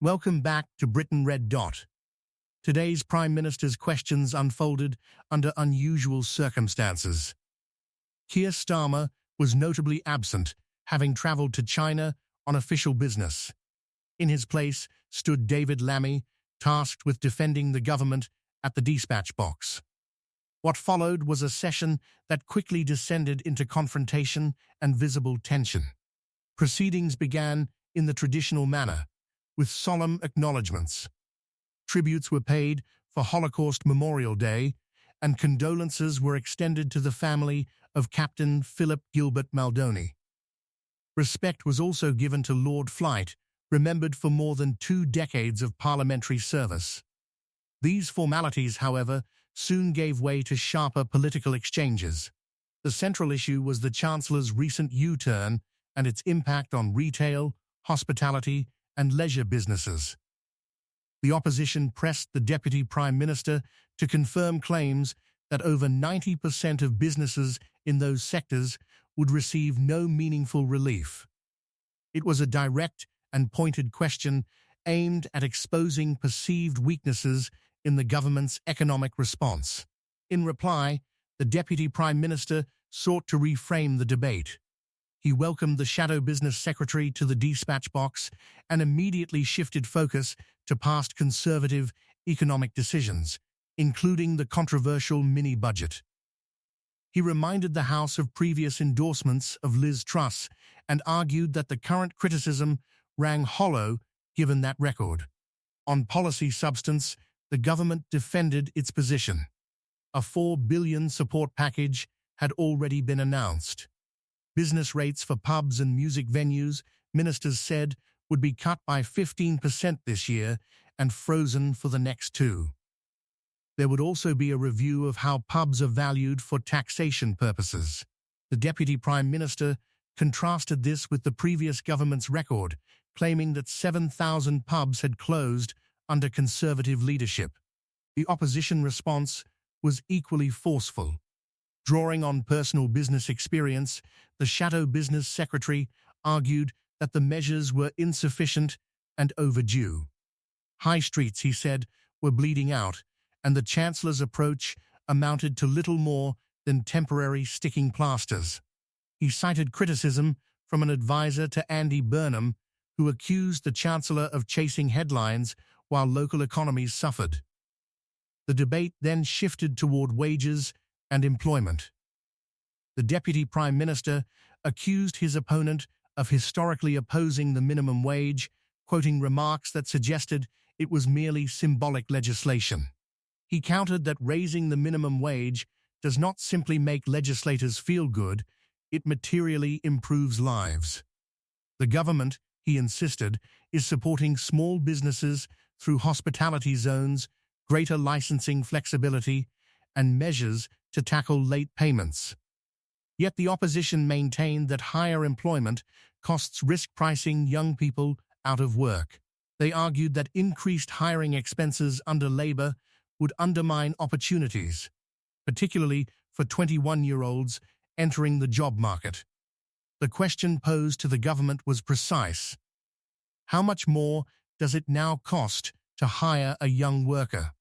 Welcome back to Britain Red Dot. Today's Prime Minister's questions unfolded under unusual circumstances. Keir Starmer was notably absent, having travelled to China on official business. In his place stood David Lammy, tasked with defending the government at the dispatch box. What followed was a session that quickly descended into confrontation and visible tension. Proceedings began in the traditional manner, with solemn acknowledgements. Tributes were paid for Holocaust Memorial Day, and condolences were extended to the family of Captain Philip Gilbert Maldoni. Respect was also given to Lord Flight, remembered for more than 2 decades of parliamentary service. These formalities, however, soon gave way to sharper political exchanges. The central issue was the Chancellor's recent U-turn and its impact on retail, hospitality, and leisure businesses. The opposition pressed the Deputy Prime Minister to confirm claims that over 90% of businesses in those sectors would receive no meaningful relief. It was a direct and pointed question aimed at exposing perceived weaknesses in the government's economic response. In reply, the Deputy Prime Minister sought to reframe the debate. He welcomed the Shadow Business Secretary to the dispatch box and immediately shifted focus to past Conservative economic decisions, including the controversial mini-budget. He reminded the House of previous endorsements of Liz Truss and argued that the current criticism rang hollow given that record. On policy substance, the government defended its position. A $4 billion support package had already been announced. Business rates for pubs and music venues, ministers said, would be cut by 15% this year and frozen for the next 2. There would also be a review of how pubs are valued for taxation purposes. The Deputy Prime Minister contrasted this with the previous government's record, claiming that 7,000 pubs had closed under Conservative leadership. The opposition response was equally forceful. Drawing on personal business experience, the Shadow Business Secretary argued that the measures were insufficient and overdue. High streets, he said, were bleeding out, and the Chancellor's approach amounted to little more than temporary sticking plasters. He cited criticism from an advisor to Andy Burnham, who accused the Chancellor of chasing headlines while local economies suffered. The debate then shifted toward wages and employment. The Deputy Prime Minister accused his opponent of historically opposing the minimum wage, quoting remarks that suggested it was merely symbolic legislation. He countered that raising the minimum wage does not simply make legislators feel good, it materially improves lives. The government, he insisted, is supporting small businesses through hospitality zones, greater licensing flexibility, and measures to tackle late payments. Yet the opposition maintained that higher employment costs risk pricing young people out of work. They argued that increased hiring expenses under Labour would undermine opportunities, particularly for 21-year-olds entering the job market. The question posed to the government was precise. How much more does it now cost to hire a young worker?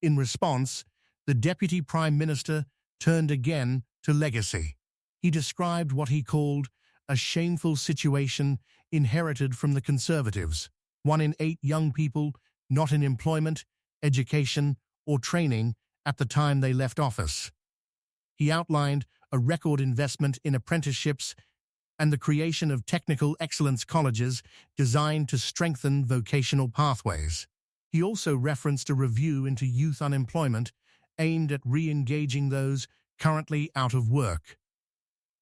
In response, the Deputy Prime Minister turned again to legacy. He described what he called a shameful situation inherited from the Conservatives. 1 in 8 young people not in employment, education, or training at the time they left office. He outlined a record investment in apprenticeships and the creation of technical excellence colleges designed to strengthen vocational pathways. He also referenced a review into youth unemployment aimed at re-engaging those currently out of work.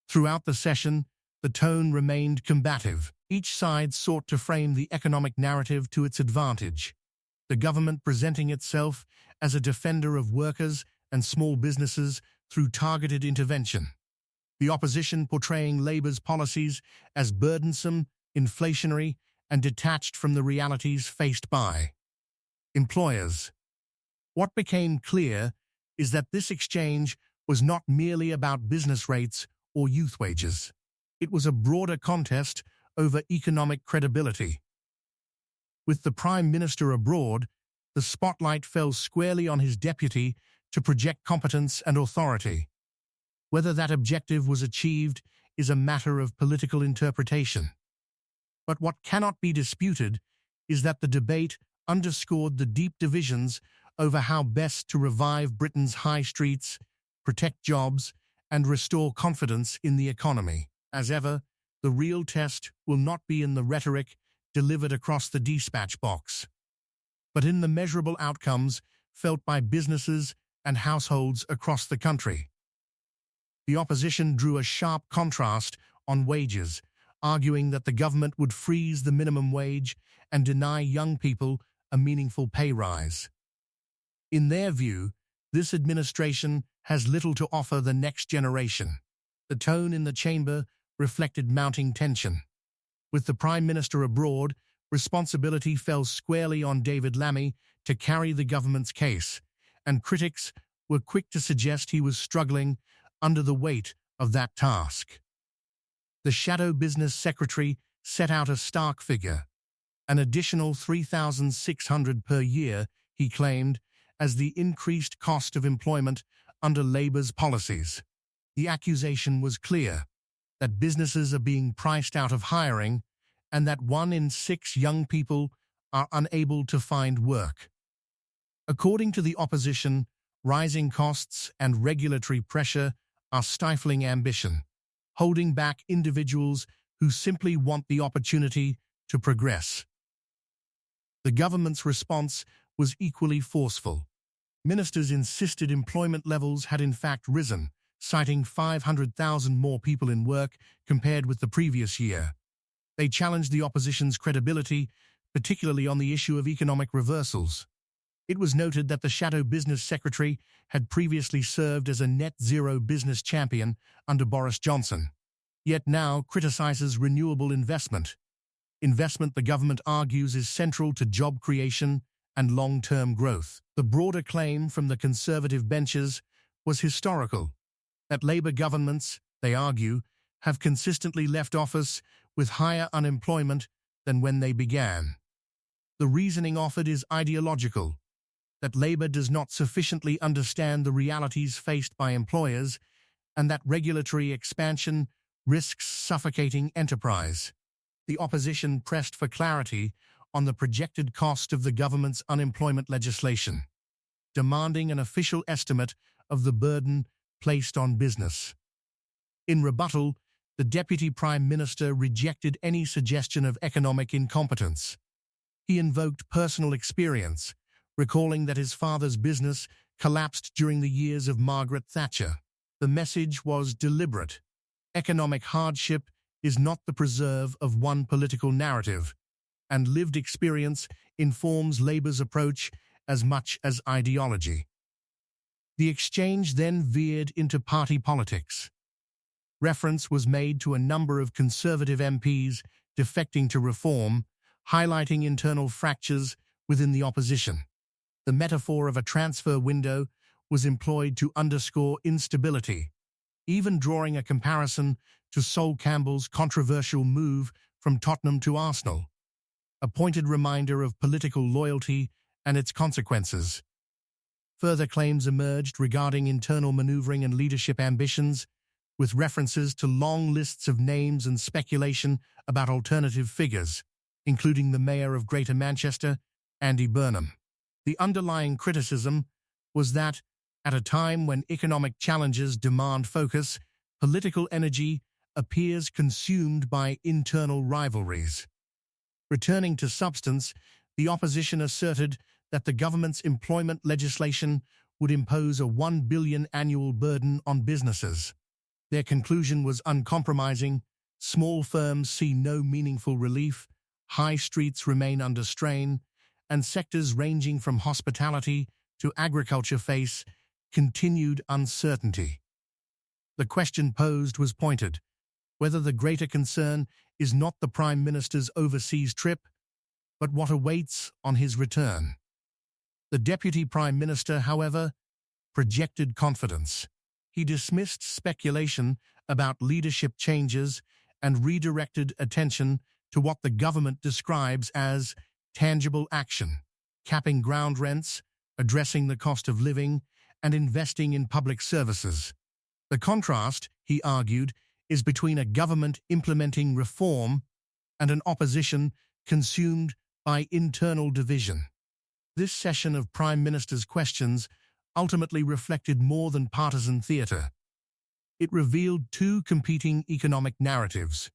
Throughout the session, the tone remained combative. Each side sought to frame the economic narrative to its advantage, the government presenting itself as a defender of workers and small businesses through targeted intervention, the opposition portraying Labour's policies as burdensome, inflationary, and detached from the realities faced by employers. What became clear is that this exchange was not merely about business rates or youth wages. It was a broader contest over economic credibility. With the Prime Minister abroad, the spotlight fell squarely on his deputy to project competence and authority. Whether that objective was achieved is a matter of political interpretation. But what cannot be disputed is that the debate underscored the deep divisions over how best to revive Britain's high streets, protect jobs, and restore confidence in the economy. As ever, the real test will not be in the rhetoric delivered across the dispatch box, but in the measurable outcomes felt by businesses and households across the country. The opposition drew a sharp contrast on wages, arguing that the government would freeze the minimum wage and deny young people a meaningful pay rise. In their view, this administration has little to offer the next generation. The tone in the chamber reflected mounting tension. With the Prime Minister abroad, responsibility fell squarely on David Lammy to carry the government's case, and critics were quick to suggest he was struggling under the weight of that task. The Shadow Business Secretary set out a stark figure, an additional $3,600 per year, he claimed, as the increased cost of employment under Labour's policies. The accusation was clear, that businesses are being priced out of hiring and that 1 in 6 young people are unable to find work. According to the opposition, rising costs and regulatory pressure are stifling ambition, holding back individuals who simply want the opportunity to progress. The government's response was equally forceful. Ministers insisted employment levels had in fact risen, citing 500,000 more people in work compared with the previous year. They challenged the opposition's credibility, particularly on the issue of economic reversals. It was noted that the Shadow Business Secretary had previously served as a net-zero business champion under Boris Johnson, yet now criticizes renewable investment. Investment, the government argues, is central to job creation and long-term growth. The broader claim from the Conservative benches was historical, that Labour governments, they argue, have consistently left office with higher unemployment than when they began. The reasoning offered is ideological, that Labour does not sufficiently understand the realities faced by employers and that regulatory expansion risks suffocating enterprise. The opposition pressed for clarity on the projected cost of the government's unemployment legislation, demanding an official estimate of the burden placed on business. In rebuttal, the Deputy Prime Minister rejected any suggestion of economic incompetence. He invoked personal experience, recalling that his father's business collapsed during the years of Margaret Thatcher. The message was deliberate. Economic hardship is not the preserve of one political narrative, and lived experience informs Labour's approach as much as ideology. The exchange then veered into party politics. Reference was made to a number of Conservative MPs defecting to reform, highlighting internal fractures within the opposition. The metaphor of a transfer window was employed to underscore instability, even drawing a comparison to Sol Campbell's controversial move from Tottenham to Arsenal, a pointed reminder of political loyalty and its consequences. Further claims emerged regarding internal manoeuvring and leadership ambitions, with references to long lists of names and speculation about alternative figures, including the Mayor of Greater Manchester, Andy Burnham. The underlying criticism was that, at a time when economic challenges demand focus, political energy appears consumed by internal rivalries. Returning to substance, the opposition asserted that the government's employment legislation would impose a $1 billion annual burden on businesses. Their conclusion was uncompromising: small firms see no meaningful relief, high streets remain under strain, and sectors ranging from hospitality to agriculture face continued uncertainty. The question posed was pointed: whether the greater concern is not the Prime Minister's overseas trip, but what awaits on his return. The Deputy Prime Minister, however, projected confidence. He dismissed speculation about leadership changes and redirected attention to what the government describes as tangible action, capping ground rents, addressing the cost of living, and investing in public services. The contrast, he argued, is between a government implementing reform and an opposition consumed by internal division. This session of Prime Minister's questions ultimately reflected more than partisan theatre. It revealed two competing economic narratives,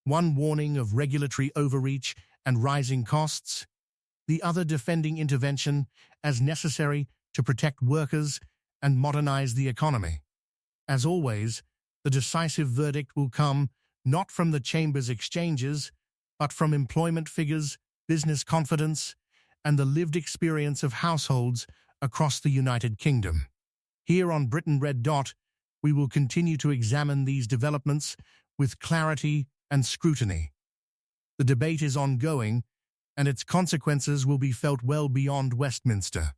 one warning of regulatory overreach and rising costs, the other defending intervention as necessary to protect workers and modernize the economy. As always, the decisive verdict will come not from the Chamber's exchanges, but from employment figures, business confidence, and the lived experience of households across the United Kingdom. Here on Britain Red Dot, we will continue to examine these developments with clarity and scrutiny. The debate is ongoing, and its consequences will be felt well beyond Westminster.